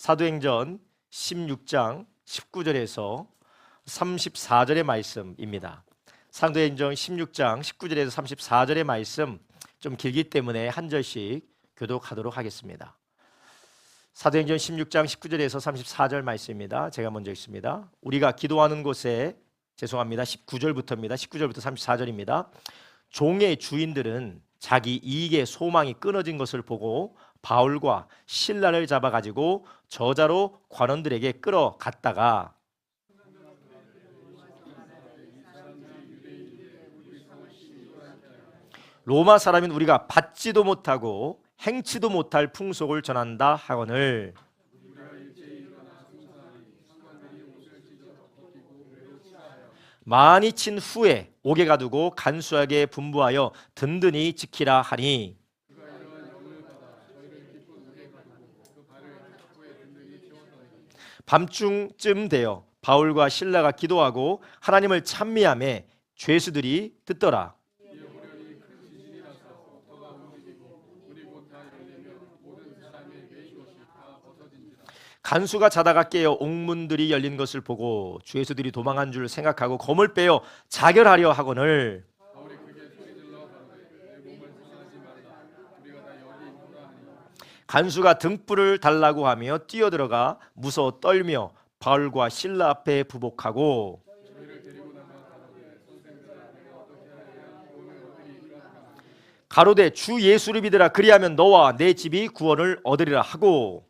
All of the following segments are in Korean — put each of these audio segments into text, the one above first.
사도행전 16장 19절에서 34절의 말씀입니다. 사도행전 16장 19절에서 34절의 말씀 좀 길기 때문에 한 절씩 교독하도록 하겠습니다. 사도행전 16장 19절에서 34절 말씀입니다. 제가 먼저 읽습니다. 우리가 기도하는 곳에 19절부터입니다. 19절부터 34절입니다. 종의 주인들은 자기 이익의 소망이 끊어진 것을 보고 바울과 실라를 잡아가지고 저자로 관원들에게 끌어갔다가 로마 사람인 우리가 받지도 못하고 행치도 못할 풍속을 전한다 하거늘 많이 친 후에 옥에 가두고 간수하게 분부하여 든든히 지키라 하니 밤중쯤 되어 바울과 실라가 기도하고 하나님을 찬미하며 죄수들이 듣더라. 간수가 자다가 깨어 옥문들이 열린 것을 보고 죄수들이 도망한 줄 생각하고 검을 빼어 자결하려 하거늘 간수가 등불을 달라고 하며 뛰어들어가 무서워 떨며 바울과 실라 앞에 부복하고 가로되 주 예수를 믿으라 그리하면 너와 내 집이 구원을 얻으리라 하고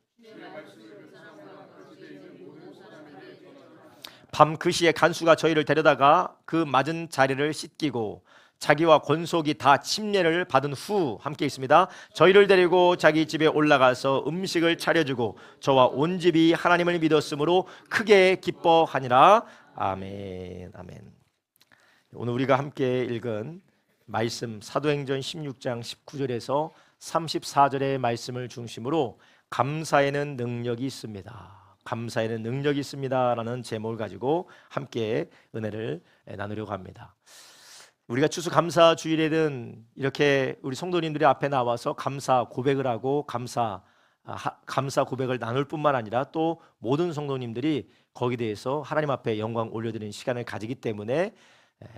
밤 그 시에 간수가 저희를 데려다가 그 맞은 자리를 씻기고 자기와 권속이 다 침례를 받은 후 함께 있습니다. 저희를 데리고 자기 집에 올라가서 음식을 차려주고 저와 온 집이 하나님을 믿었으므로 크게 기뻐하니라. 아멘. 아멘. 오늘 우리가 함께 읽은 말씀 사도행전 16장 19절에서 34절의 말씀을 중심으로 감사에는 능력이 있습니다. 감사에는 능력이 있습니다라는 제목을 가지고 함께 은혜를 나누려고 합니다. 우리가 추수감사 주일에는 이렇게 우리 성도님들이 앞에 나와서 감사 고백을 하고 감사 고백을 나눌 뿐만 아니라 또 모든 성도님들이 거기에 대해서 하나님 앞에 영광 올려드리는 시간을 가지기 때문에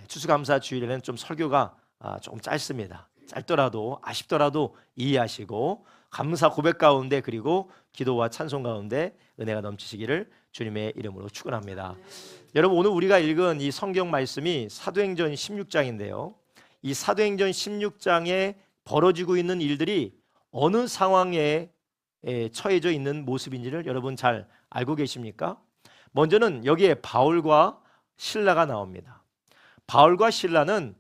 추수감사 주일에는 좀 설교가 조금 짧습니다. 짧더라도 아쉽더라도 이해하시고 감사 고백 가운데 그리고 기도와 찬송 가운데 은혜가 넘치시기를 주님의 이름으로 축원합니다. 여러분 오늘 우리가 읽은 이 성경 말씀이 사도행전 16장인데요. 이 사도행전 16장에 벌어지고 있는 일들이 어느 상황에 처해져 있는 모습인지를 여러분 잘 알고 계십니까? 먼저는 여기에 바울과 실라가 나옵니다. 바울과 실라는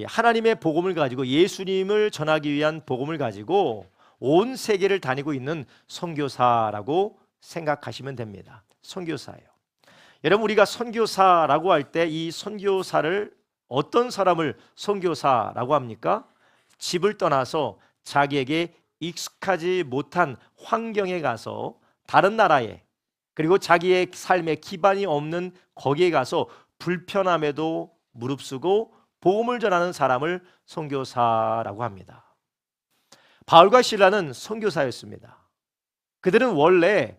하나님의 복음을 가지고 예수님을 전하기 위한 복음을 가지고 온 세계를 다니고 있는 선교사라고 생각하시면 됩니다. 선교사예요. 여러분 우리가 선교사라고 할 때 이 선교사를 어떤 사람을 선교사라고 합니까? 집을 떠나서 자기에게 익숙하지 못한 환경에 가서 다른 나라에 그리고 자기의 삶에 기반이 없는 거기에 가서 불편함에도 무릅쓰고 복음을 전하는 사람을 선교사라고 합니다. 바울과 실라는 선교사였습니다. 그들은 원래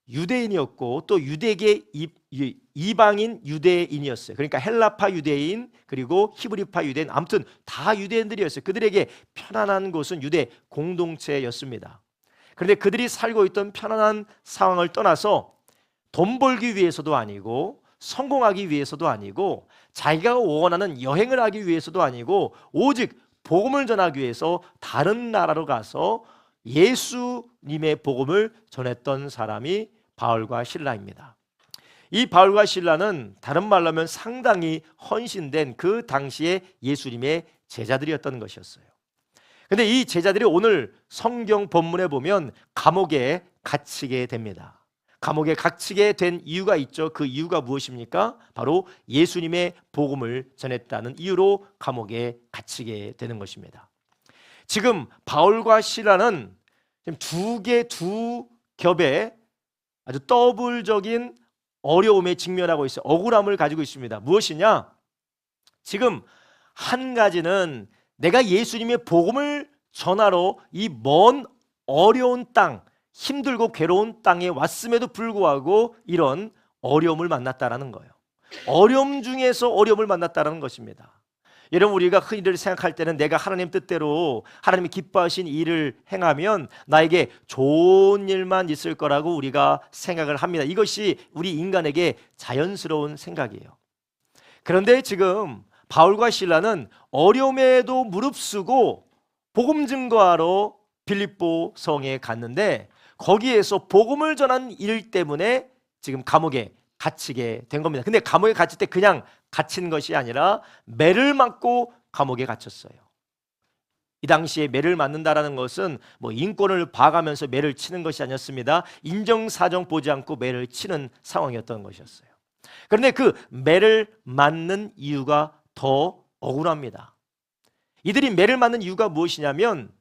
유대인이었고 또 유대계 이방인 유대인이었어요. 그러니까 헬라파 유대인 그리고 히브리파 유대인 아무튼 다 유대인들이었어요. 그들에게 편안한 곳은 유대 공동체였습니다. 그런데 그들이 살고 있던 편안한 상황을 떠나서 돈 벌기 위해서도 아니고 성공하기 위해서도 아니고 자기가 원하는 여행을 하기 위해서도 아니고 오직 복음을 전하기 위해서 다른 나라로 가서 예수님의 복음을 전했던 사람이 바울과 실라입니다. 이 바울과 실라는 다른 말로 하면 상당히 헌신된 그 당시에 예수님의 제자들이었던 것이었어요. 그런데 이 제자들이 오늘 성경 본문에 보면 감옥에 갇히게 됩니다. 감옥에 갇히게 된 이유가 있죠. 그 이유가 무엇입니까? 바로 예수님의 복음을 전했다는 이유로 감옥에 갇히게 되는 것입니다. 지금 바울과 실라는 두 겹의 아주 더블적인 어려움에 직면하고 있어요. 억울함을 가지고 있습니다. 무엇이냐? 지금 한 가지는 내가 예수님의 복음을 전하러 이 먼 어려운 땅 힘들고 괴로운 땅에 왔음에도 불구하고 이런 어려움을 만났다라는 거예요. 어려움 중에서 어려움을 만났다라는 것입니다. 여러분, 우리가 흔히 일을 생각할 때는 내가 하나님 뜻대로 하나님이 기뻐하신 일을 행하면 나에게 좋은 일만 있을 거라고 우리가 생각을 합니다. 이것이 우리 인간에게 자연스러운 생각이에요. 그런데 지금 바울과 실라는 어려움에도 무릅쓰고 복음 증거하러 빌립보 성에 갔는데 거기에서 복음을 전한 일 때문에 지금 감옥에 갇히게 된 겁니다. 근데 감옥에 갇힐 때 그냥 갇힌 것이 아니라 매를 맞고 감옥에 갇혔어요. 이 당시에 매를 맞는다라는 것은 뭐 인권을 봐가면서 매를 치는 것이 아니었습니다. 인정사정 보지 않고 매를 치는 상황이었던 것이었어요. 그런데 그 매를 맞는 이유가 더 억울합니다. 이들이 매를 맞는 이유가 무엇이냐면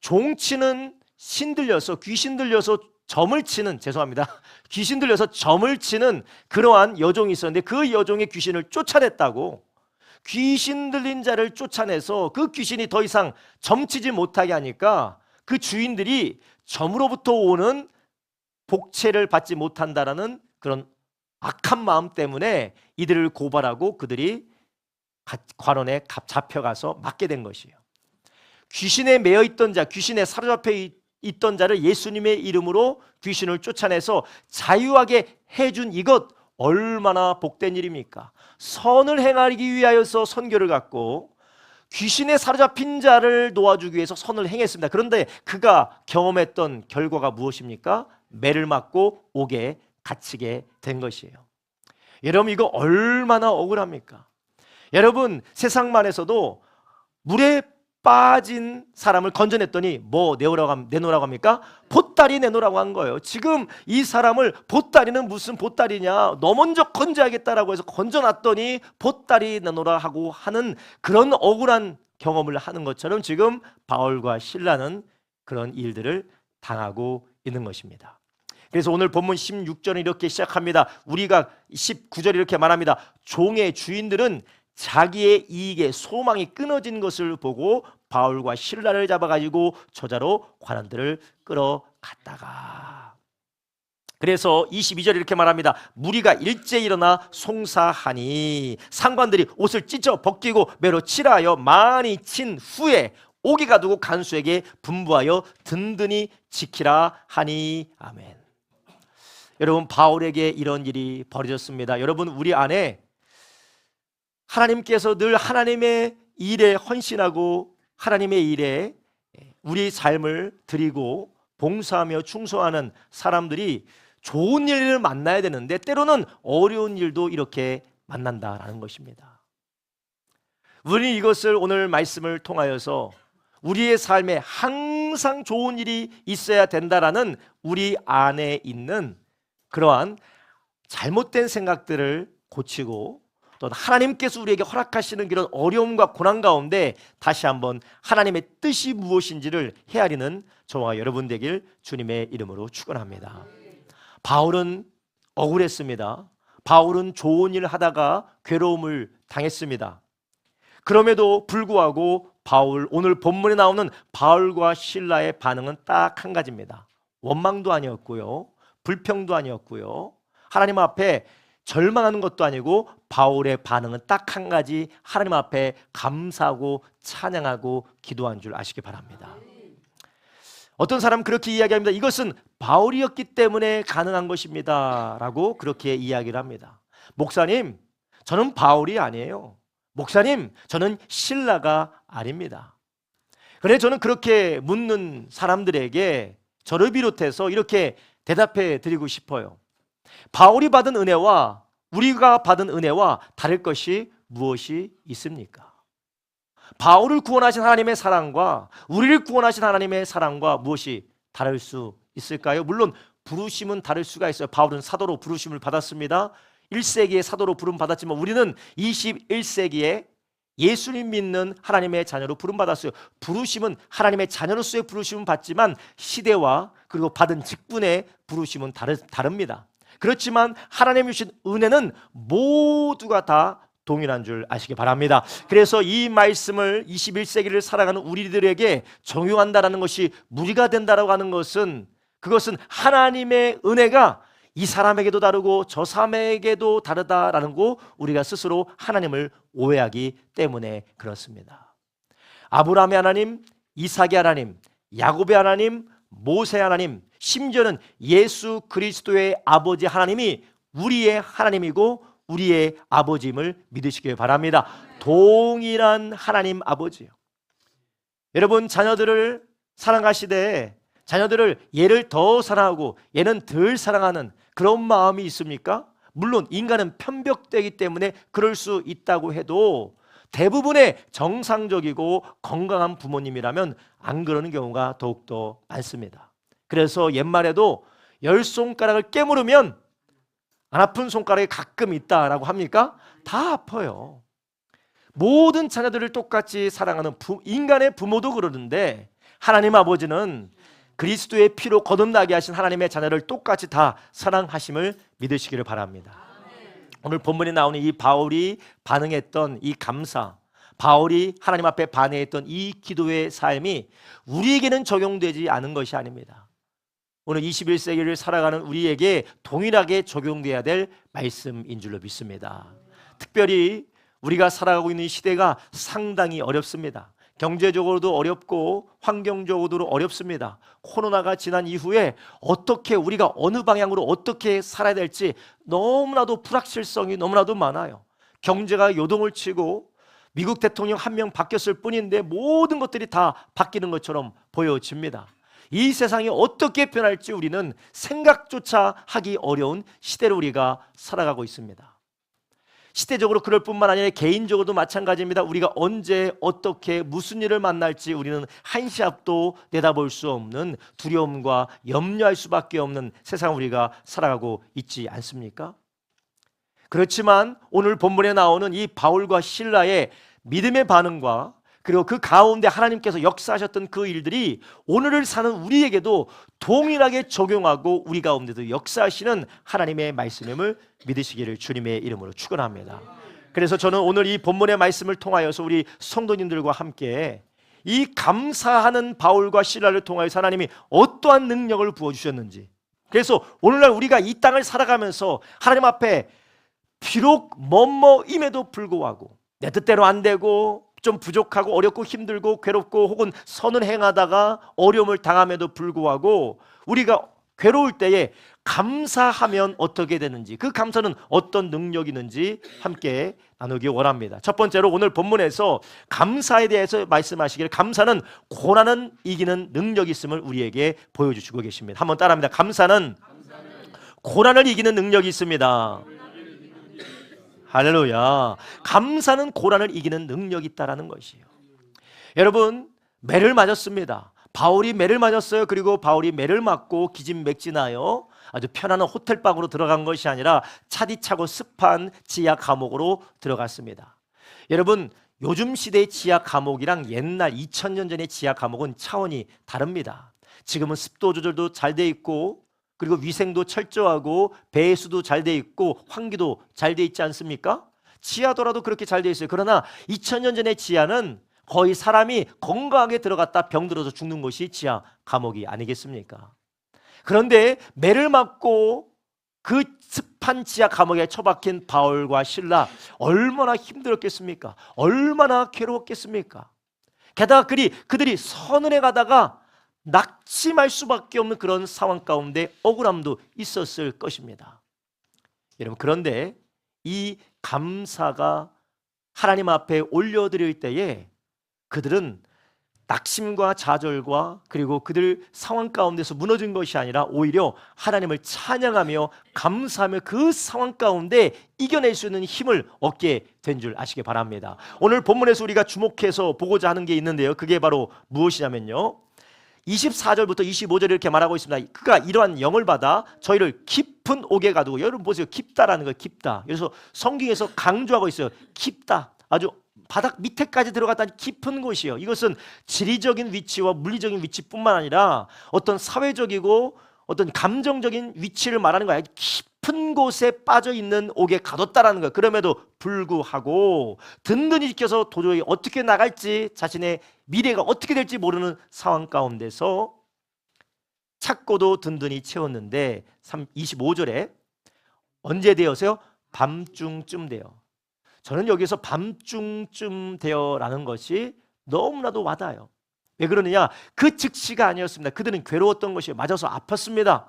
종치는 신 들려서 귀신 들려서 점을 치는, 죄송합니다, 귀신 들려서 점을 치는 그러한 여종이 있었는데 그 여종의 귀신을 쫓아냈다고, 귀신 들린 자를 쫓아내서 그 귀신이 더 이상 점치지 못하게 하니까 그 주인들이 점으로부터 오는 복채를 받지 못한다라는 그런 악한 마음 때문에 이들을 고발하고 그들이 관원에 잡혀가서 맞게 된 것이에요. 귀신에 매여 있던 자, 귀신에 사로잡혀 있던 자를 예수님의 이름으로 귀신을 쫓아내서 자유하게 해준 이것 얼마나 복된 일입니까? 선을 행하기 위하여서 선교를 갖고 귀신에 사로잡힌 자를 놓아주기 위해서 선을 행했습니다. 그런데 그가 경험했던 결과가 무엇입니까? 매를 맞고 옥에 갇히게 된 것이에요. 여러분, 이거 얼마나 억울합니까? 여러분, 세상만에서도 물에 빠진 사람을 건져냈더니 뭐 내놓으라고 합니까? 보따리 내놓으라고 한 거예요. 지금 이 사람을 보따리는 무슨 보따리냐, 너 먼저 건져야겠다라고 해서 건져놨더니 보따리 내놓으라 하고 하는 그런 억울한 경험을 하는 것처럼 지금 바울과 실라는 그런 일들을 당하고 있는 것입니다. 그래서 오늘 본문 16절은 이렇게 시작합니다. 우리가 19절 이렇게 말합니다. 종의 주인들은 자기의 이익에 소망이 끊어진 것을 보고 바울과 실라를 잡아가지고 저자로 관원들을 끌어갔다가, 그래서 22절 이렇게 말합니다. 무리가 일제 일어나 송사하니 상관들이 옷을 찢어 벗기고 매로 칠하여 많이 친 후에 오게 가두고 간수에게 분부하여 든든히 지키라 하니. 아멘. 여러분, 바울에게 이런 일이 벌어졌습니다. 여러분, 우리 안에 하나님께서 늘 하나님의 일에 헌신하고 하나님의 일에 우리 삶을 드리고 봉사하며 충성하는 사람들이 좋은 일을 만나야 되는데 때로는 어려운 일도 이렇게 만난다라는 것입니다. 우리는 이것을 오늘 말씀을 통하여서 우리의 삶에 항상 좋은 일이 있어야 된다라는 우리 안에 있는 그러한 잘못된 생각들을 고치고 또 하나님께서 우리에게 허락하시는 그런 어려움과 고난 가운데 다시 한번 하나님의 뜻이 무엇인지를 헤아리는 저와 여러분 되길 주님의 이름으로 축원합니다. 바울은 억울했습니다. 바울은 좋은 일을 하다가 괴로움을 당했습니다. 그럼에도 불구하고 오늘 본문에 나오는 바울과 실라의 반응은 딱 한 가지입니다. 원망도 아니었고요, 불평도 아니었고요, 하나님 앞에 절망하는 것도 아니고 바울의 반응은 딱 한 가지, 하나님 앞에 감사하고 찬양하고 기도한 줄 아시기 바랍니다. 어떤 사람은 그렇게 이야기합니다. 이것은 바울이었기 때문에 가능한 것입니다 라고 그렇게 이야기를 합니다. 목사님, 저는 바울이 아니에요. 목사님, 저는 실라가 아닙니다. 그래, 저는 그렇게 묻는 사람들에게 저를 비롯해서 이렇게 대답해 드리고 싶어요. 바울이 받은 은혜와 우리가 받은 은혜와 다를 것이 무엇이 있습니까? 바울을 구원하신 하나님의 사랑과 우리를 구원하신 하나님의 사랑과 무엇이 다를 수 있을까요? 물론 부르심은 다를 수가 있어요. 바울은 사도로 부르심을 받았습니다. 1세기에 사도로 부름 받았지만 우리는 21세기에 예수님 믿는 하나님의 자녀로 부름 받았어요. 부르심은 하나님의 자녀로서의 부르심은 받지만 시대와 그리고 받은 직분의 부르심은 다릅니다. 그렇지만 하나님이 주신 은혜는 모두가 다 동일한 줄 아시기 바랍니다. 그래서 이 말씀을 21세기를 살아가는 우리들에게 적용한다라는 것이 무리가 된다라고 하는 것은 그것은 하나님의 은혜가 이 사람에게도 다르고 저 사람에게도 다르다라는 거 우리가 스스로 하나님을 오해하기 때문에 그렇습니다. 아브라함의 하나님, 이삭의 하나님, 야곱의 하나님, 모세 하나님, 심지어는 예수 그리스도의 아버지 하나님이 우리의 하나님이고 우리의 아버지임을 믿으시길 바랍니다. 동일한 하나님 아버지요. 여러분, 자녀들을 사랑하시되 자녀들을 얘를 더 사랑하고 얘는 덜 사랑하는 그런 마음이 있습니까? 물론 인간은 편벽되기 때문에 그럴 수 있다고 해도 대부분의 정상적이고 건강한 부모님이라면 안 그러는 경우가 더욱더 많습니다. 그래서 옛말에도 10손가락을 깨물으면 안 아픈 손가락이 가끔 있다라고 합니까? 다 아파요. 모든 자녀들을 똑같이 사랑하는 인간의 부모도 그러는데 하나님 아버지는 그리스도의 피로 거듭나게 하신 하나님의 자녀를 똑같이 다 사랑하심을 믿으시기를 바랍니다. 오늘 본문에 나오는 이 바울이 반응했던 이 감사, 바울이 하나님 앞에 반응했던 이 기도의 삶이 우리에게는 적용되지 않은 것이 아닙니다. 오늘 21세기를 살아가는 우리에게 동일하게 적용돼야 될 말씀인 줄로 믿습니다. 특별히 우리가 살아가고 있는 시대가 상당히 어렵습니다. 경제적으로도 어렵고 환경적으로도 어렵습니다. 코로나가 지난 이후에 어떻게 우리가 어느 방향으로 어떻게 살아야 될지 너무나도 불확실성이 너무나도 많아요. 경제가 요동을 치고 미국 대통령 한 명 바뀌었을 뿐인데 모든 것들이 다 바뀌는 것처럼 보여집니다. 이 세상이 어떻게 변할지 우리는 생각조차 하기 어려운 시대로 우리가 살아가고 있습니다. 시대적으로 그럴 뿐만 아니라 개인적으로도 마찬가지입니다. 우리가 언제 어떻게 무슨 일을 만날지 우리는 한시 앞도 내다볼 수 없는 두려움과 염려할 수밖에 없는 세상 우리가 살아가고 있지 않습니까? 그렇지만 오늘 본문에 나오는 이 바울과 실라의 믿음의 반응과 그리고 그 가운데 하나님께서 역사하셨던 그 일들이 오늘을 사는 우리에게도 동일하게 적용하고 우리 가운데도 역사하시는 하나님의 말씀임을 믿으시기를 주님의 이름으로 축원합니다. 그래서 저는 오늘 이 본문의 말씀을 통하여서 우리 성도님들과 함께 이 감사하는 바울과 실라를 통하여서 하나님이 어떠한 능력을 부어주셨는지, 그래서 오늘날 우리가 이 땅을 살아가면서 하나님 앞에 비록 뭐뭐임에도 불구하고 내 뜻대로 안 되고 좀 부족하고 어렵고 힘들고 괴롭고 혹은 선을 행하다가 어려움을 당함에도 불구하고 우리가 괴로울 때에 감사하면 어떻게 되는지, 그 감사는 어떤 능력이 있는지 함께 나누기 원합니다. 첫 번째로 오늘 본문에서 감사에 대해서 말씀하시기를 감사는 고난은 이기는 능력이 있음을 우리에게 보여주시고 계십니다. 한번 따라합니다. 감사는 고난을 이기는 능력이 있습니다. 할렐루야. 감사는 고난을 이기는 능력이 있다라는 것이에요. 여러분, 매를 맞았습니다. 바울이 매를 맞았어요. 그리고 바울이 매를 맞고 기진맥진하여 아주 편안한 호텔방으로 들어간 것이 아니라 차디차고 습한 지하 감옥으로 들어갔습니다. 여러분, 요즘 시대의 지하 감옥이랑 옛날 2000년 전의 지하 감옥은 차원이 다릅니다. 지금은 습도 조절도 잘 돼 있고 그리고 위생도 철저하고 배수도 잘 돼 있고 환기도 잘 돼 있지 않습니까? 지하더라도 그렇게 잘 돼 있어요. 그러나 2000년 전의 지하는 거의 사람이 건강하게 들어갔다 병들어서 죽는 것이 지하 감옥이 아니겠습니까? 그런데 매를 맞고 그 습한 지하 감옥에 처박힌 바울과 실라 얼마나 힘들었겠습니까? 얼마나 괴로웠겠습니까? 게다가 그들이 선을 해가다가 낙심할 수밖에 없는 그런 상황 가운데 억울함도 있었을 것입니다. 여러분, 그런데 이 감사가 하나님 앞에 올려드릴 때에 그들은 낙심과 좌절과 그리고 그들 상황 가운데서 무너진 것이 아니라 오히려 하나님을 찬양하며 감사하며 그 상황 가운데 이겨낼 수 있는 힘을 얻게 된 줄 아시기 바랍니다. 오늘 본문에서 우리가 주목해서 보고자 하는 게 있는데요, 그게 바로 무엇이냐면요, 24절부터 25절 이렇게 말하고 있습니다. 그가 이러한 영을 받아 저희를 깊은 옥에 가두고, 여러분 보세요, 깊다라는 거, 깊다. 그래서 성경에서 강조하고 있어요. 깊다, 아주 바닥 밑에까지 들어갔다니 깊은 곳이에요. 이것은 지리적인 위치와 물리적인 위치뿐만 아니라 어떤 사회적이고 어떤 감정적인 위치를 말하는 거예요. 깊은 곳에 빠져 있는 옥에 가뒀다라는 거예요. 그럼에도 불구하고 든든히 지켜서 도저히 어떻게 나갈지, 자신의 미래가 어떻게 될지 모르는 상황 가운데서 찾고도 든든히 채웠는데 25절에 언제 되어서요? 밤중쯤 되어. 저는 여기서 밤중쯤 되어라는 것이 너무나도 와닿아요. 왜 그러느냐? 그 즉시가 아니었습니다. 그들은 괴로웠던 것이에요. 맞아서 아팠습니다.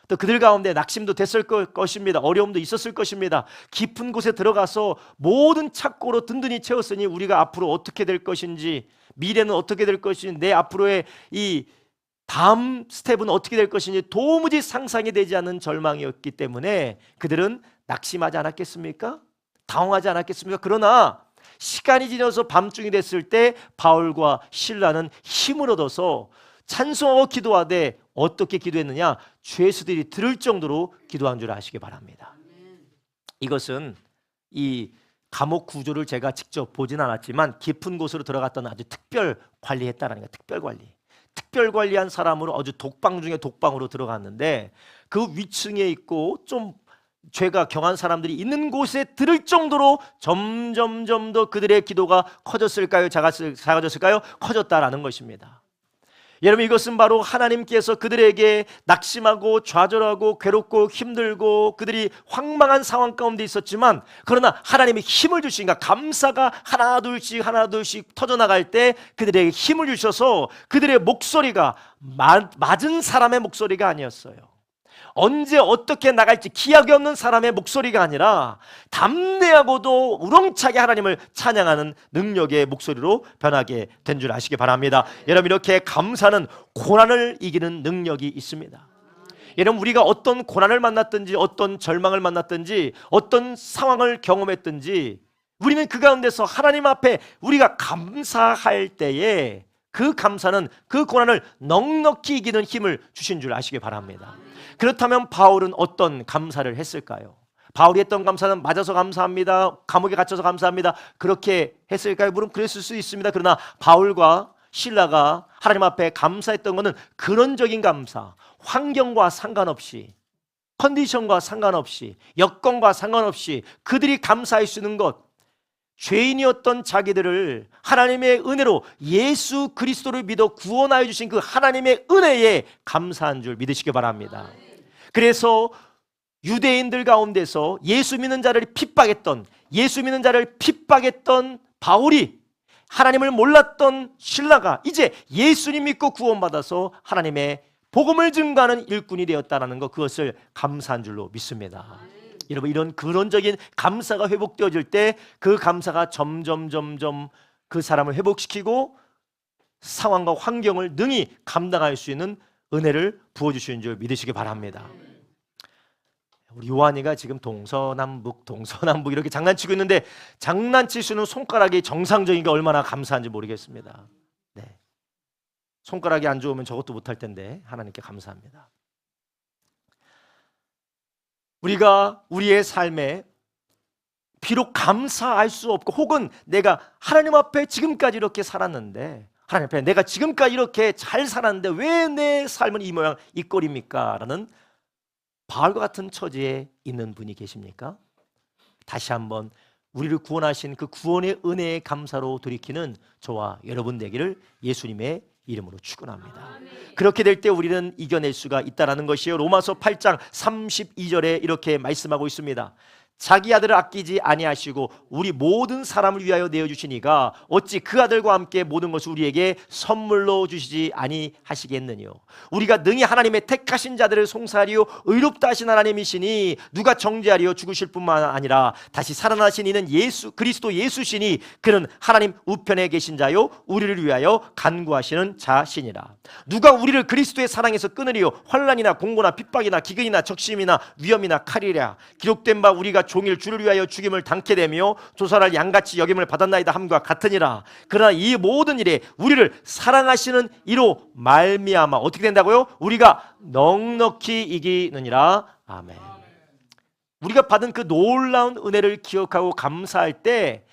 또 그들 가운데 낙심도 됐을 것입니다. 어려움도 있었을 것입니다. 깊은 곳에 들어가서 모든 착고로 든든히 채웠으니 우리가 앞으로 어떻게 될 것인지, 미래는 어떻게 될 것인지, 내 앞으로의 이 다음 스텝은 어떻게 될 것인지 도무지 상상이 되지 않는 절망이었기 때문에 그들은 낙심하지 않았겠습니까? 당황하지 않았겠습니까? 그러나 시간이 지나서 밤중이 됐을 때 바울과 실라는 힘을 얻어서 찬송하고 기도하되 어떻게 기도했느냐? 죄수들이 들을 정도로 기도한 줄 아시기 바랍니다. 이것은 이 감옥 구조를 제가 직접 보진 않았지만 깊은 곳으로 들어갔던 아주 특별 관리했다라는 거예요. 특별 관리. 특별 관리한 사람으로 아주 독방 중에 독방으로 들어갔는데 그 위층에 있고 좀 죄가 경한 사람들이 있는 곳에 들을 정도로 점점점 더 그들의 기도가 커졌을까요? 작아졌을까요? 커졌다라는 것입니다. 여러분, 이것은 바로 하나님께서 그들에게 낙심하고 좌절하고 괴롭고 힘들고 그들이 황망한 상황 가운데 있었지만, 그러나 하나님이 힘을 주시니까 감사가 하나 둘씩 터져나갈 때 그들에게 힘을 주셔서 그들의 목소리가 맞은 사람의 목소리가 아니었어요. 언제 어떻게 나갈지 기약이 없는 사람의 목소리가 아니라 담대하고도 우렁차게 하나님을 찬양하는 능력의 목소리로 변하게 된 줄 아시기 바랍니다. 여러분, 이렇게 감사는 고난을 이기는 능력이 있습니다. 여러분, 우리가 어떤 고난을 만났든지 어떤 절망을 만났든지 어떤 상황을 경험했든지 우리는 그 가운데서 하나님 앞에 우리가 감사할 때에 그 감사는 그 고난을 넉넉히 이기는 힘을 주신 줄 아시기 바랍니다. 그렇다면 바울은 어떤 감사를 했을까요? 바울이 했던 감사는 맞아서 감사합니다, 감옥에 갇혀서 감사합니다, 그렇게 했을까요? 물론 그랬을 수 있습니다. 그러나 바울과 실라가 하나님 앞에 감사했던 것은 근원적인 감사, 환경과 상관없이, 컨디션과 상관없이, 여건과 상관없이 그들이 감사할 수 있는 것, 죄인이었던 자기들을 하나님의 은혜로 예수 그리스도를 믿어 구원하여 주신 그 하나님의 은혜에 감사한 줄 믿으시기 바랍니다. 그래서 유대인들 가운데서 예수 믿는 자를 핍박했던 바울이, 하나님을 몰랐던 신라가 이제 예수님 믿고 구원받아서 하나님의 복음을 증거하는 일꾼이 되었다는 것, 그것을 감사한 줄로 믿습니다. 여러분, 이런 근원적인 감사가 회복되어질 때 그 감사가 점점 그 사람을 회복시키고 상황과 환경을 능히 감당할 수 있는 은혜를 부어주시는 줄 믿으시기 바랍니다. 우리 요한이가 지금 동서남북 이렇게 장난치고 있는데, 장난칠 수 있는 손가락이 정상적인 게 얼마나 감사한지 모르겠습니다. 네. 손가락이 안 좋으면 저것도 못할 텐데 하나님께 감사합니다. 우리가 우리의 삶에 비록 감사할 수 없고, 혹은 내가 하나님 앞에 지금까지 이렇게 살았는데, 하나님 앞에 내가 지금까지 이렇게 잘 살았는데 왜 내 삶은 이 모양 이 꼴입니까? 라는 바울과 같은 처지에 있는 분이 계십니까? 다시 한번 우리를 구원하신 그 구원의 은혜의 감사로 돌이키는 저와 여러분 되기를 예수님의 이름으로 축원합니다. 그렇게 될 때 우리는 이겨낼 수가 있다는 것이요, 로마서 8장 32절에 이렇게 말씀하고 있습니다. 자기 아들을 아끼지 아니하시고 우리 모든 사람을 위하여 내어주시니가 어찌 그 아들과 함께 모든 것을 우리에게 선물로 주시지 아니하시겠느뇨. 우리가 능히 하나님의 택하신 자들을 송사하리요 의롭다 하신 하나님이시니 누가 정죄하리요. 죽으실 뿐만 아니라 다시 살아나신 이는 예수 그리스도 예수시니 그는 하나님 우편에 계신 자요 우리를 위하여 간구하시는 자시니라. 누가 우리를 그리스도의 사랑에서 끊으리요. 환난이나 공고나 핍박이나 기근이나 적심이나 위험이나 칼이랴. 기록된 바 우리가 종일 주를 위하여 죽임을 당케 되며 조살할 양같이 여김을 받았나이다 함과 같으니라. 그러나 이 모든 일에 우리를 사랑하시는 이로 말미암아 어떻게 된다고요? 우리가 넉넉히 이기느니라. 아멘. 우리가 받은 그 놀라운 은혜를 기억하고 감사할 때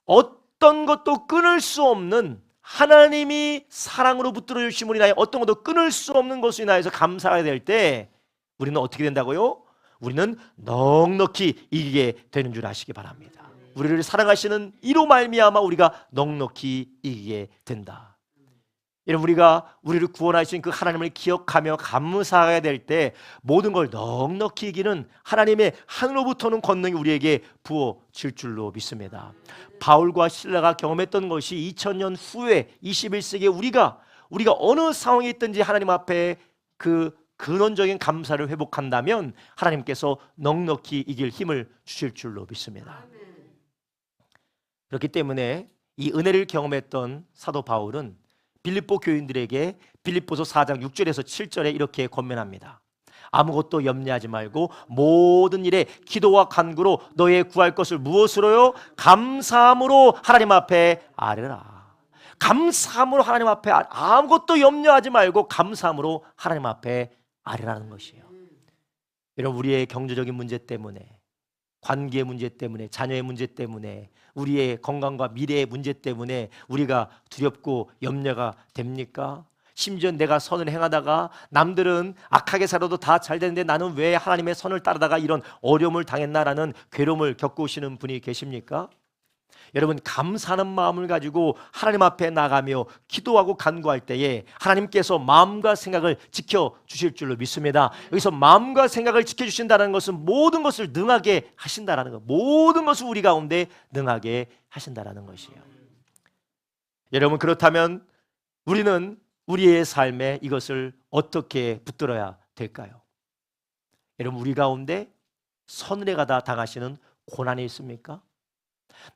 어떤 것도 끊을 수 없는, 하나님이 사랑으로 붙들어 주심으로 인하여 어떤 것도 끊을 수 없는 것으로 인하여서 감사해야 될 때 우리는 어떻게 된다고요? 우리는 넉넉히 이기게 되는 줄 아시기 바랍니다. 우리를 사랑하시는 이로 말미암아 우리가 넉넉히 이기게 된다. 여러분, 우리가 우리를 구원하신 그 하나님을 기억하며 감사해야 될 때 모든 걸 넉넉히 이기는 하나님의 하늘로부터는 권능이 우리에게 부어질 줄로 믿습니다. 바울과 실라가 경험했던 것이 2000년 후에 21세기에 우리가 어느 상황에 있든지 하나님 앞에 그 근원적인 감사를 회복한다면 하나님께서 넉넉히 이길 힘을 주실 줄로 믿습니다. 그렇기 때문에 이 은혜를 경험했던 사도 바울은 빌립보 교인들에게 빌립보서 4장 6절에서 7절에 이렇게 권면합니다. 아무것도 염려하지 말고 모든 일에 기도와 간구로 너의 구할 것을 무엇으로요? 감사함으로 하나님 앞에 아뢰라. 감사함으로 하나님 앞에 아무것도 염려하지 말고 감사함으로 하나님 앞에 아뢰라는 것이에요. 여러분, 우리의 경제적인 문제 때문에, 관계의 문제 때문에, 자녀의 문제 때문에, 우리의 건강과 미래의 문제 때문에 우리가 두렵고 염려가 됩니까? 심지어 내가 선을 행하다가 남들은 악하게 살아도 다 잘 되는데 나는 왜 하나님의 선을 따르다가 이런 어려움을 당했나라는 괴로움을 겪으시는 분이 계십니까? 여러분, 감사하는 마음을 가지고 하나님 앞에 나가며 기도하고 간구할 때에 하나님께서 마음과 생각을 지켜주실 줄로 믿습니다. 여기서 마음과 생각을 지켜주신다는 것은 모든 것을 능하게 하신다는 것, 모든 것을 우리 가운데 능하게 하신다는 것이에요. 여러분, 그렇다면 우리는 우리의 삶에 이것을 어떻게 붙들어야 될까요? 여러분, 우리 가운데 선을 행하다 당하시는 고난이 있습니까?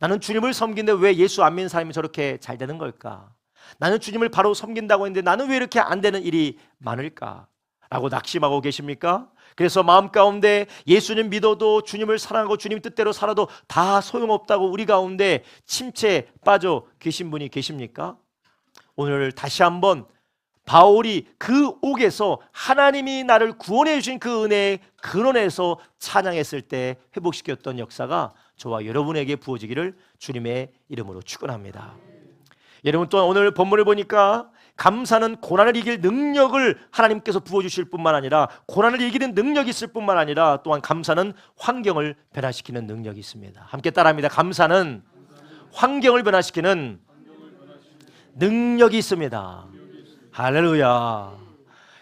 나는 주님을 섬기는데 왜 예수 안 믿는 사람이 저렇게 잘 되는 걸까? 나는 주님을 바로 섬긴다고 했는데 나는 왜 이렇게 안 되는 일이 많을까? 라고 낙심하고 계십니까? 그래서 마음 가운데 예수님 믿어도 주님을 사랑하고 주님 뜻대로 살아도 다 소용없다고 우리 가운데 침체에 빠져 계신 분이 계십니까? 오늘 다시 한번 바울이 그 옥에서 하나님이 나를 구원해 주신 그 은혜의 근원에서 찬양했을 때 회복시켰던 역사가 저와 여러분에게 부어지기를 주님의 이름으로 축원합니다. 여러분, 또한 오늘 본문을 보니까 감사는 고난을 이길 능력을 하나님께서 부어주실 뿐만 아니라 고난을 이기는 능력이 있을 뿐만 아니라 또한 감사는 환경을 변화시키는 능력이 있습니다. 함께 따라합니다. 감사는 환경을 변화시키는 능력이 있습니다. 할렐루야.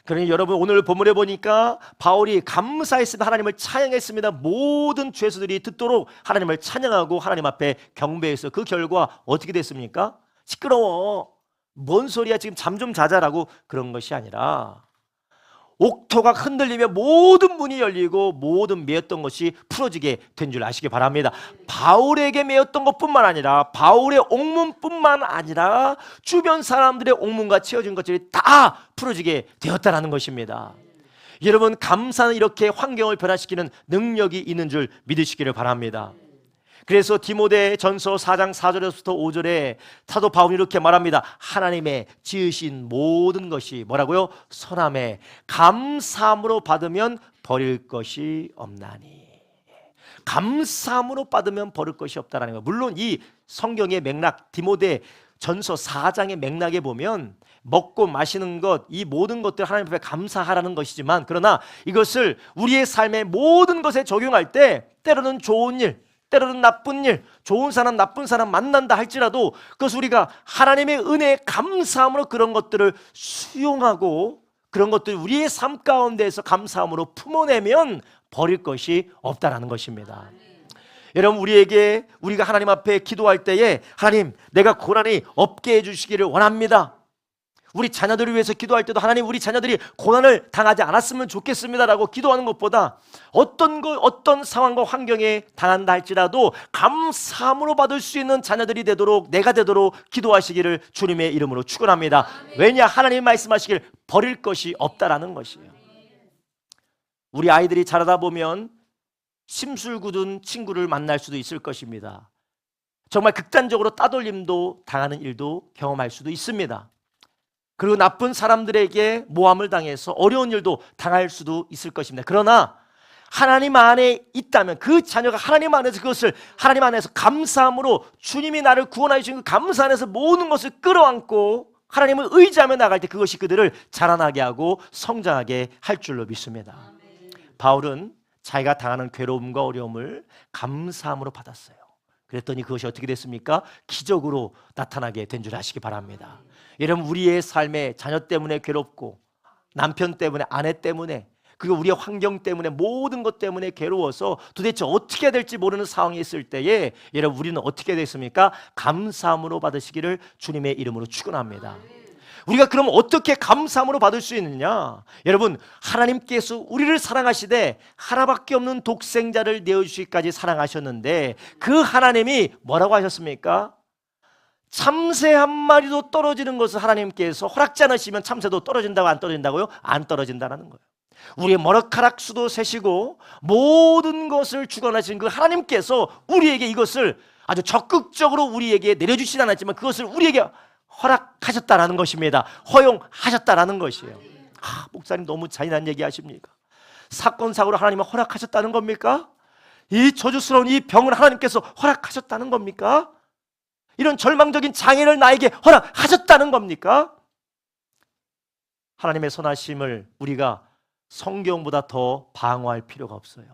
그러니 여러분, 오늘 본문에 보니까 바울이 감사했습니다. 하나님을 찬양했습니다. 모든 죄수들이 듣도록 하나님을 찬양하고 하나님 앞에 경배해서 그 결과 어떻게 됐습니까? 시끄러워, 뭔 소리야, 지금 잠 좀 자자라고 그런 것이 아니라 옥토가 흔들리며 모든 문이 열리고 모든 매였던 것이 풀어지게 된 줄 아시기 바랍니다. 바울에게 매였던 것뿐만 아니라 바울의 옥문뿐만 아니라 주변 사람들의 옥문과 채워진 것들이 다 풀어지게 되었다는 것입니다. 여러분, 감사는 이렇게 환경을 변화시키는 능력이 있는 줄 믿으시기를 바랍니다. 그래서 디모데 전서 4장 4절에서부터 5절에 사도 바울이 이렇게 말합니다. 하나님의 지으신 모든 것이 뭐라고요? 선함에 감사함으로 받으면 버릴 것이 없나니. 감사함으로 받으면 버릴 것이 없다라는 거예요. 물론 이 성경의 맥락, 디모데 전서 4장의 맥락에 보면 먹고 마시는 것, 이 모든 것들 하나님 앞에 감사하라는 것이지만, 그러나 이것을 우리의 삶의 모든 것에 적용할 때 때로는 좋은 일, 때로는 나쁜 일, 좋은 사람 나쁜 사람 만난다 할지라도 그것을 우리가 하나님의 은혜에 감사함으로 그런 것들을 수용하고 그런 것들을 우리의 삶 가운데에서 감사함으로 품어내면 버릴 것이 없다라는 것입니다. 여러분, 우리가 하나님 앞에 기도할 때에 하나님, 내가 고난이 없게 해주시기를 원합니다. 우리 자녀들을 위해서 기도할 때도 하나님, 우리 자녀들이 고난을 당하지 않았으면 좋겠습니다라고 기도하는 것보다 어떤 상황과 환경에 당한다 할지라도 감사함으로 받을 수 있는 자녀들이 되도록, 내가 되도록 기도하시기를 주님의 이름으로 축원합니다. 왜냐? 하나님 말씀하시길 버릴 것이 없다라는 것이에요. 우리 아이들이 자라다 보면 심술 굳은 친구를 만날 수도 있을 것입니다. 정말 극단적으로 따돌림도 당하는 일도 경험할 수도 있습니다. 그리고 나쁜 사람들에게 모함을 당해서 어려운 일도 당할 수도 있을 것입니다. 그러나 하나님 안에 있다면 그 자녀가 하나님 안에서 그것을 하나님 안에서 감사함으로 주님이 나를 구원하여 주신 그 감사 안에서 모든 것을 끌어안고 하나님을 의지하며 나갈 때 그것이 그들을 자라나게 하고 성장하게 할 줄로 믿습니다. 바울은 자기가 당하는 괴로움과 어려움을 감사함으로 받았어요. 그랬더니 그것이 어떻게 됐습니까? 기적으로 나타나게 된 줄 아시기 바랍니다. 여러분, 우리의 삶에 자녀 때문에 괴롭고 남편 때문에, 아내 때문에, 그리고 우리의 환경 때문에, 모든 것 때문에 괴로워서 도대체 어떻게 해야 될지 모르는 상황이 있을 때에 여러분, 우리는 어떻게 됐습니까? 감사함으로 받으시기를 주님의 이름으로 축원합니다. 우리가 그럼 어떻게 감사함으로 받을 수 있느냐? 여러분, 하나님께서 우리를 사랑하시되 하나밖에 없는 독생자를 내어주시기까지 사랑하셨는데 그 하나님이 뭐라고 하셨습니까? 참새 한 마리도 떨어지는 것을 하나님께서 허락지 않으시면 참새도 떨어진다고, 안 떨어진다고요? 안 떨어진다는 거예요. 우리의 머리카락 수도 세시고 모든 것을 주관하신 그 하나님께서 우리에게 이것을 아주 적극적으로 우리에게 내려주시진 않았지만 그것을 우리에게 허락하셨다라는 것입니다. 허용하셨다라는 것이에요. 목사님 너무 잔인한 얘기 하십니까? 사건 사고를 하나님이 허락하셨다는 겁니까? 이 저주스러운 이 병을 하나님께서 허락하셨다는 겁니까? 이런 절망적인 장애를 나에게 허락하셨다는 겁니까? 하나님의 선하심을 우리가 성경보다 더 방어할 필요가 없어요.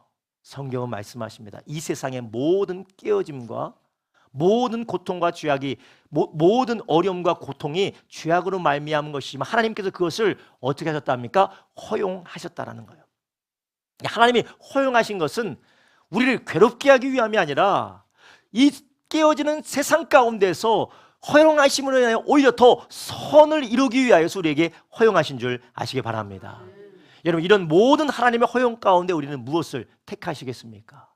성경은 말씀하십니다. 이 세상의 모든 깨어짐과 모든 고통과 죄악이, 모든 어려움과 고통이 죄악으로 말미암은 것이지만 하나님께서 그것을 어떻게 하셨답니까? 허용하셨다라는 거예요. 하나님이 허용하신 것은 우리를 괴롭게 하기 위함이 아니라 이 깨어지는 세상 가운데서 허용하심으로 인하여 오히려 더 선을 이루기 위하여서 우리에게 허용하신 줄 아시기 바랍니다. 여러분, 이런 모든 하나님의 허용 가운데 우리는 무엇을 택하시겠습니까?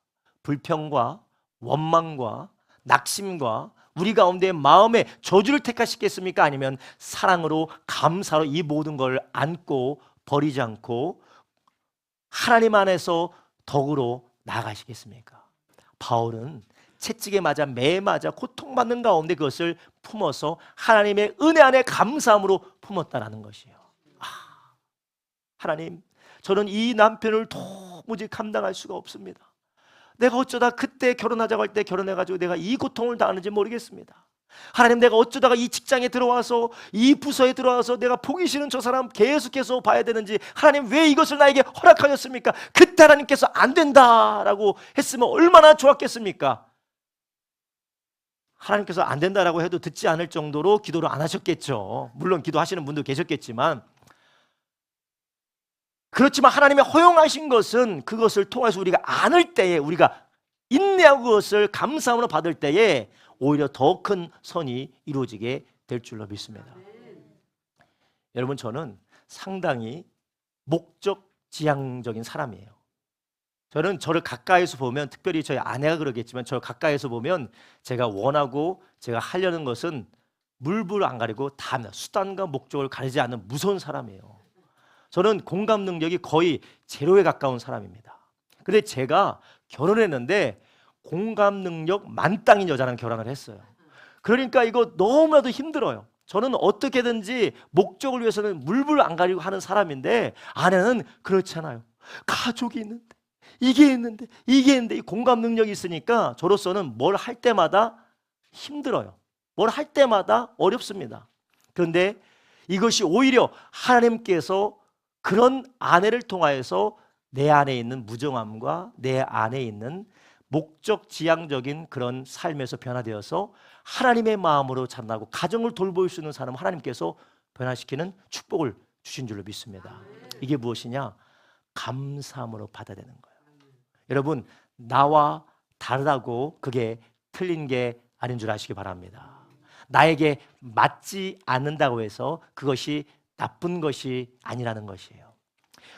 불평과 원망과 낙심과 우리 가운데 마음의 저주를 택하시겠습니까? 아니면 사랑으로, 감사로 이 모든 걸 안고 버리지 않고 하나님 안에서 덕으로 나아가시겠습니까? 바울은 채찍에 맞아, 매에 맞아 고통받는 가운데 그것을 품어서 하나님의 은혜 안에 감사함으로 품었다라는 것이에요. 하나님, 저는 이 남편을 도무지 감당할 수가 없습니다. 내가 어쩌다 그때 결혼하자고 할 때 결혼해가지고 내가 이 고통을 당하는지 모르겠습니다. 하나님, 내가 어쩌다가 이 직장에 들어와서, 이 부서에 들어와서 내가 보기 싫은 저 사람 계속해서 봐야 되는지, 하나님 왜 이것을 나에게 허락하셨습니까? 그때 하나님께서 안 된다라고 했으면 얼마나 좋았겠습니까? 하나님께서 안 된다라고 해도 듣지 않을 정도로 기도를 안 하셨겠죠. 물론 기도하시는 분도 계셨겠지만, 그렇지만 하나님의 허용하신 것은 그것을 통해서 우리가 안을 때에, 우리가 인내하고 그것을 감사함으로 받을 때에 오히려 더 큰 선이 이루어지게 될 줄로 믿습니다. 여러분, 저는 상당히 목적지향적인 사람이에요. 저는 저를 가까이서 보면, 특별히 저희 아내가 그러겠지만 저를 가까이서 보면 제가 원하고 제가 하려는 것은 물불 안 가리고 다 수단과 목적을 가리지 않는 무서운 사람이에요. 저는 공감 능력이 거의 제로에 가까운 사람입니다. 근데 제가 결혼했는데 공감 능력 만땅인 여자랑 결혼을 했어요. 그러니까 이거 너무나도 힘들어요. 저는 어떻게든지 목적을 위해서는 물불 안 가리고 하는 사람인데 아내는 그렇잖아요. 가족이 있는데, 이게 있는데, 이게 있는데, 이 공감 능력이 있으니까 저로서는 뭘 할 때마다 힘들어요. 뭘 할 때마다 어렵습니다. 그런데 이것이 오히려 하나님께서 그런 아내를 통하여서 내 안에 있는 무정함과 내 안에 있는 목적지향적인 그런 삶에서 변화되어서 하나님의 마음으로 자라나고 가정을 돌볼 수 있는 사람을 하나님께서 변화시키는 축복을 주신 줄로 믿습니다. 이게 무엇이냐? 감사함으로 받아들이는 거예요. 여러분, 나와 다르다고 그게 틀린 게 아닌 줄 아시기 바랍니다. 나에게 맞지 않는다고 해서 그것이 나쁜 것이 아니라는 것이에요.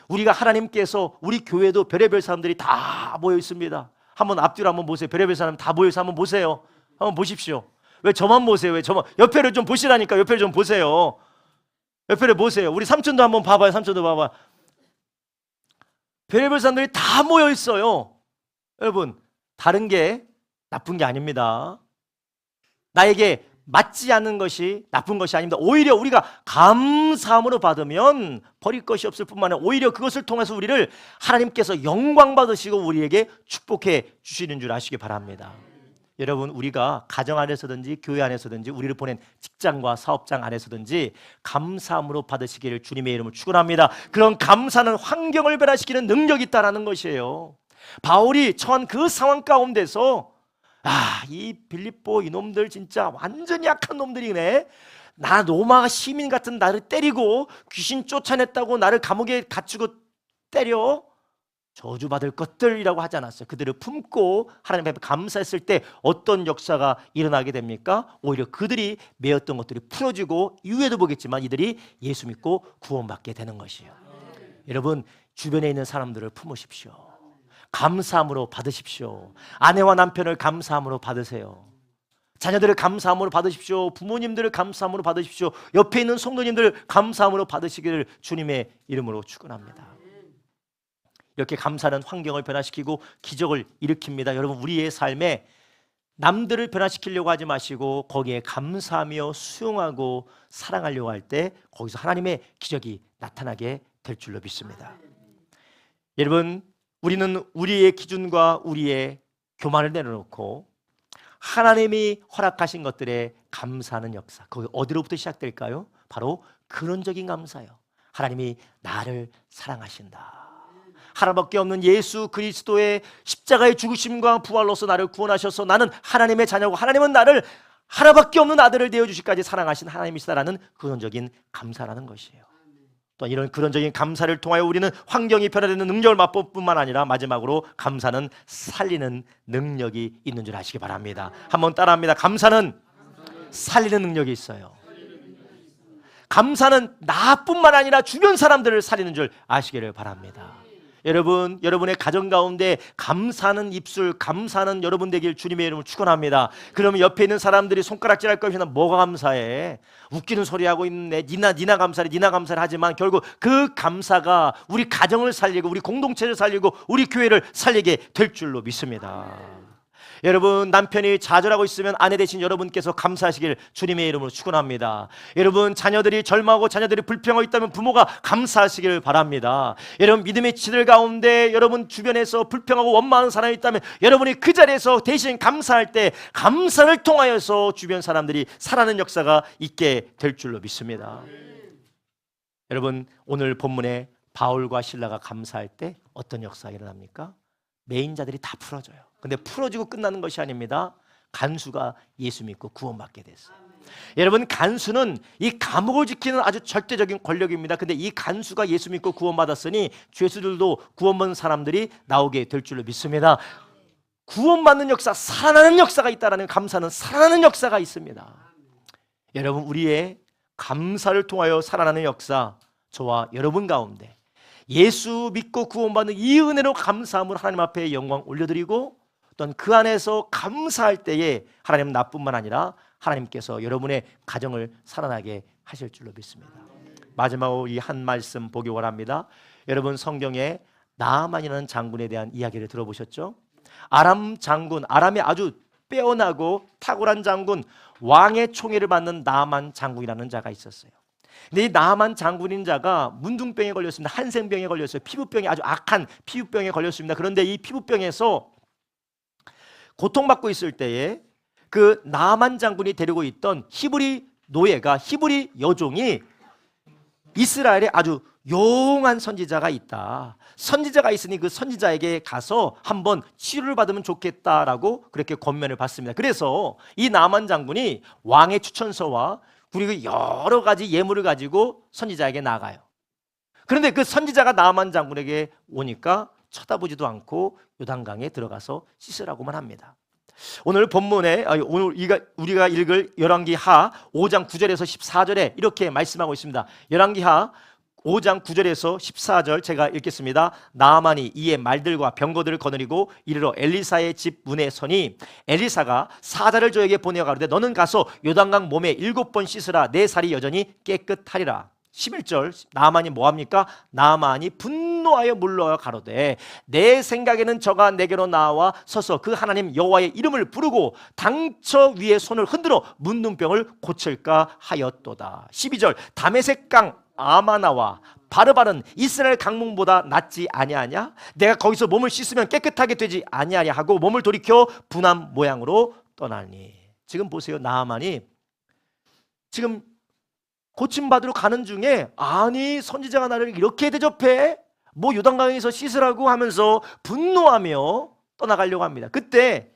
우리가 하나님께서, 우리 교회도 별의별 사람들이 다 모여 있습니다. 한번 앞뒤로 한번 보세요. 별의별 사람 다 모여서 한번 보세요. 한번 보십시오. 왜 저만 보세요? 왜 저만? 옆에를 좀 보시라니까. 옆에를 좀 보세요. 옆에를 보세요. 우리 삼촌도 한번 봐봐요. 삼촌도 봐봐. 별의별 사람들이 다 모여 있어요. 여러분, 다른 게 나쁜 게 아닙니다. 나에게 맞지 않는 것이 나쁜 것이 아닙니다. 오히려 우리가 감사함으로 받으면 버릴 것이 없을 뿐만 아니라 오히려 그것을 통해서 우리를 하나님께서 영광 받으시고 우리에게 축복해 주시는 줄 아시기 바랍니다. 여러분, 우리가 가정 안에서든지 교회 안에서든지 우리를 보낸 직장과 사업장 안에서든지 감사함으로 받으시기를 주님의 이름으로 축원합니다. 그런 감사는 환경을 변화시키는 능력이 있다는 것이에요. 바울이 처한 그 상황 가운데서 이 빌립보 이놈들 진짜 완전히 약한 놈들이네. 나 로마 시민 같은 나를 때리고 귀신 쫓아냈다고 나를 감옥에 갇히고 때려. 저주받을 것들이라고 하지 않았어요. 그들을 품고 하나님 앞에 감사했을 때 어떤 역사가 일어나게 됩니까? 오히려 그들이 매였던 것들이 풀어지고, 이후에도 보겠지만 이들이 예수 믿고 구원받게 되는 것이에요. 여러분, 주변에 있는 사람들을 품으십시오. 감사함으로 받으십시오. 아내와 남편을 감사함으로 받으세요. 자녀들을 감사함으로 받으십시오. 부모님들을 감사함으로 받으십시오. 옆에 있는 성도님들 감사함으로 받으시기를 주님의 이름으로 축원합니다. 이렇게 감사는 환경을 변화시키고 기적을 일으킵니다. 여러분, 우리의 삶에 남들을 변화시키려고 하지 마시고 거기에 감사하며 수용하고 사랑하려고 할 때 거기서 하나님의 기적이 나타나게 될 줄로 믿습니다. 여러분, 우리는 우리의 기준과 우리의 교만을 내려놓고 하나님이 허락하신 것들에 감사하는 역사, 거기 어디로부터 시작될까요? 바로 근원적인 감사요. 하나님이 나를 사랑하신다. 하나밖에 없는 예수 그리스도의 십자가의 죽으심과 부활로서 나를 구원하셔서 나는 하나님의 자녀고 하나님은 나를 하나밖에 없는 아들을 내어주시기까지 사랑하신 하나님이시다라는 근원적인 감사라는 것이에요. 또 이런 근원적인 감사를 통하여 우리는 환경이 변화되는 능력을 맛볼 뿐만 아니라 마지막으로 감사는 살리는 능력이 있는 줄 아시기 바랍니다. 한번 따라합니다. 감사는 살리는 능력이 있어요. 감사는 나뿐만 아니라 주변 사람들을 살리는 줄 아시기를 바랍니다. 여러분, 여러분의 가정 가운데 감사하는 입술, 감사하는 여러분 되길 주님의 이름으로 축원합니다. 그러면 옆에 있는 사람들이 손가락질할 것이나 뭐가 감사해? 웃기는 소리 하고 있네. 니나 감사해, 니나 감사해 하지만 결국 그 감사가 우리 가정을 살리고 우리 공동체를 살리고 우리 교회를 살리게 될 줄로 믿습니다. 여러분, 남편이 좌절하고 있으면 아내 대신 여러분께서 감사하시길 주님의 이름으로 축원합니다. 여러분, 자녀들이 절망하고 자녀들이 불평하고 있다면 부모가 감사하시길 바랍니다. 여러분, 믿음의 지들 가운데 여러분 주변에서 불평하고 원망하는 사람이 있다면 여러분이 그 자리에서 대신 감사할 때 감사를 통하여서 주변 사람들이 살아나는 역사가 있게 될 줄로 믿습니다. 여러분, 오늘 본문에 바울과 실라가 감사할 때 어떤 역사가 일어납니까? 메인자들이 다 풀어져요. 근데 풀어지고 끝나는 것이 아닙니다. 간수가 예수 믿고 구원받게 됐어요. 여러분, 간수는 이 감옥을 지키는 아주 절대적인 권력입니다. 근데 이 간수가 예수 믿고 구원받았으니 죄수들도 구원받는 사람들이 나오게 될 줄로 믿습니다. 구원받는 역사, 살아나는 역사가 있다는 감사는 살아나는 역사가 있습니다. 여러분, 우리의 감사를 통하여 살아나는 역사, 저와 여러분 가운데 예수 믿고 구원받는 이 은혜로 감사함으로 하나님 앞에 영광 올려드리고 또한 그 안에서 감사할 때에 하나님은 나뿐만 아니라 하나님께서 여러분의 가정을 살아나게 하실 줄로 믿습니다. 마지막으로 이 한 말씀 보기 원합니다. 여러분, 성경에 나아만이라는 장군에 대한 이야기를 들어보셨죠? 아람 장군, 아람이 아주 빼어나고 탁월한 장군, 왕의 총애를 받는 나아만 장군이라는 자가 있었어요. 근데 이 나아만 장군인 자가 문둥병에 걸렸습니다. 한센병에 걸렸어요. 피부병에, 아주 악한 피부병에 걸렸습니다. 그런데 이 피부병에서 고통받고 있을 때에 그 나아만 장군이 데리고 있던 히브리 노예가, 히브리 여종이 이스라엘에 아주 용한 선지자가 있다, 선지자가 있으니 그 선지자에게 가서 한번 치료를 받으면 좋겠다라고 그렇게 권면을 받습니다. 그래서 이 나아만 장군이 왕의 추천서와 그리고 여러 가지 예물을 가지고 선지자에게 나가요. 그런데 그 선지자가 나아만 장군에게 오니까 쳐다보지도 않고 요단강에 들어가서 씻으라고만 합니다. 오늘 본문에 오늘 우리가 읽을 열왕기하 5장 9절에서 14절에 이렇게 말씀하고 있습니다. 열왕기하 5장 9절에서 14절 제가 읽겠습니다. 나아만이 이에 말들과 병거들을 거느리고 이르러 엘리사의 집 문에 서니 엘리사가 사자를 저에게 보내어 가로되 너는 가서 요단강 몸에 7번 씻으라 내 살이 여전히 깨끗하리라. 11절 나아만이 뭐합니까? 나아만이 분노하여 물러와 가로되 내 생각에는 저가 내게로 나와 서서 그 하나님 여호와의 이름을 부르고 당처 위에 손을 흔들어 문둥병을 고칠까 하였도다. 12절 다메섹 강 아마나와 바르바는 이스라엘 강문보다 낫지 아니하냐? 내가 거기서 몸을 씻으면 깨끗하게 되지 아니하냐 하고 몸을 돌이켜 분한 모양으로 떠나니. 지금 보세요. 나아만이 지금 고침받으러 가는 중에 아니 선지자가 나를 이렇게 대접해? 뭐 요단강에서 씻으라고 하면서 분노하며 떠나가려고 합니다. 그때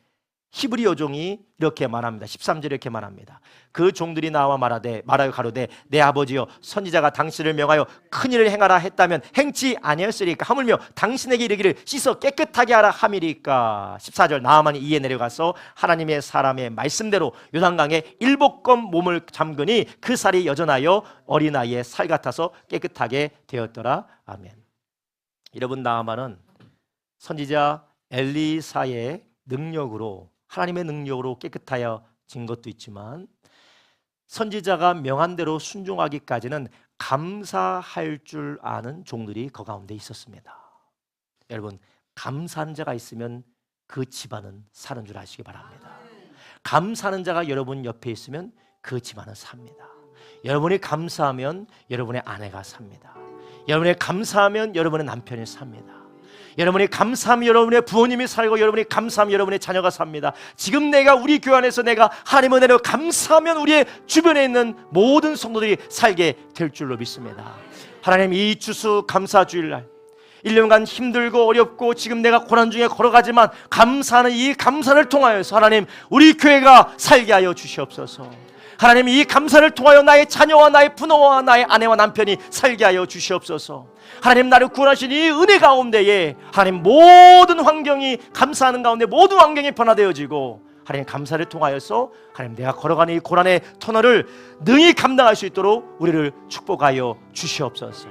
히브리 여종이 이렇게 말합니다. 13절에 이렇게 말합니다. 그 종들이 나와 말하여 가로되 내 아버지여 선지자가 당신을 명하여 큰일을 행하라 했다면 행치 아니었으리까 하물며 당신에게 이르기를 씻어 깨끗하게 하라 함이리까. 14절 나아만이 이에 내려가서 하나님의 사람의 말씀대로 요단강에 7번 몸을 잠그니 그 살이 여전하여 어린아이의 살 같아서 깨끗하게 되었더라. 아멘. 여러분, 나아만은 선지자 엘리사의 능력으로, 하나님의 능력으로 깨끗하여진 것도 있지만 선지자가 명한 대로 순종하기까지는 감사할 줄 아는 종들이 그 가운데 있었습니다. 여러분, 감사하는 자가 있으면 그 집안은 사는 줄 아시기 바랍니다. 감사하는 자가 여러분 옆에 있으면 그 집안은 삽니다. 여러분이 감사하면 여러분의 아내가 삽니다. 여러분이 감사하면 여러분의 남편이 삽니다. 여러분이 감사하면 여러분의 부모님이 살고, 여러분이 감사하면 여러분의 자녀가 삽니다. 지금 내가 우리 교회 안에서 내가 하나님의 은혜로 감사하면 우리의 주변에 있는 모든 성도들이 살게 될 줄로 믿습니다. 하나님, 이 주수 감사 주일날 1년간 힘들고 어렵고 지금 내가 고난 중에 걸어가지만 감사하는 이 감사를 통하여서 하나님 우리 교회가 살게 하여 주시옵소서. 하나님, 이 감사를 통하여 나의 자녀와 나의 부모와 나의 아내와 남편이 살게 하여 주시옵소서. 하나님, 나를 구원하신 이 은혜 가운데에 하나님 모든 환경이, 감사하는 가운데 모든 환경이 변화되어지고 하나님 감사를 통하여서 하나님 내가 걸어가는 이 고난의 터널을 능히 감당할 수 있도록 우리를 축복하여 주시옵소서.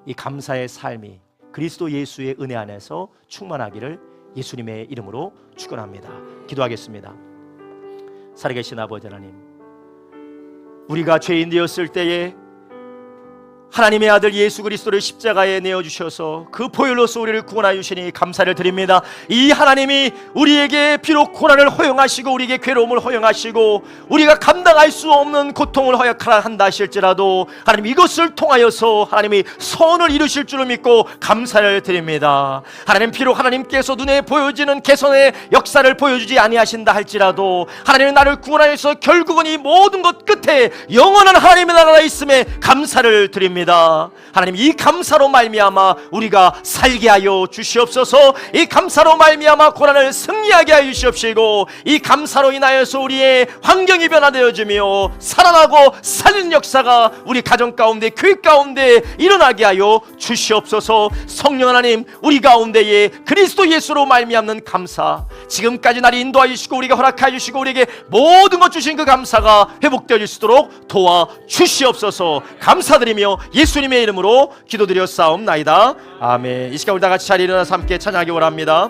이 감사의 삶이 그리스도 예수의 은혜 안에서 충만하기를 예수님의 이름으로 축원합니다. 기도하겠습니다. 살아계신 아버지 하나님, 우리가 죄인 되었을 때에 하나님의 아들 예수 그리스도를 십자가에 내어주셔서 그 보혈로서 우리를 구원하여 주시니 감사를 드립니다. 이 하나님이 우리에게 비록 고난을 허용하시고 우리에게 괴로움을 허용하시고 우리가 감당할 수 없는 고통을 허용하라 한다 하실지라도 하나님 이것을 통하여서 하나님이 선을 이루실 줄을 믿고 감사를 드립니다. 하나님, 비록 하나님께서 눈에 보여지는 개선의 역사를 보여주지 아니하신다 할지라도 하나님은 나를 구원하여서 결국은 이 모든 것 끝에 영원한 하나님의 나라에 있음에 감사를 드립니다. 하나님, 이 감사로 말미암아 우리가 살게 하여 주시옵소서. 이 감사로 말미암아 고난을 승리하게 하여 주시옵시고 이 감사로 인하여서 우리의 환경이 변화되어지며 살아나고 살리는 역사가 우리 가정 가운데, 교회 가운데 일어나게 하여 주시옵소서. 성령 하나님, 우리 가운데에 그리스도 예수로 말미암는 감사, 지금까지 나를 인도하여 주시고 우리가 허락하여 주시고 우리에게 모든 것 주신 그 감사가 회복되어질 수 있도록 도와 주시옵소서. 감사드리며 예수님의 이름으로 기도드렸사옵나이다. 아멘. 이 시간 우리 다 같이 자리에 일어나서 함께 찬양하기 원합니다.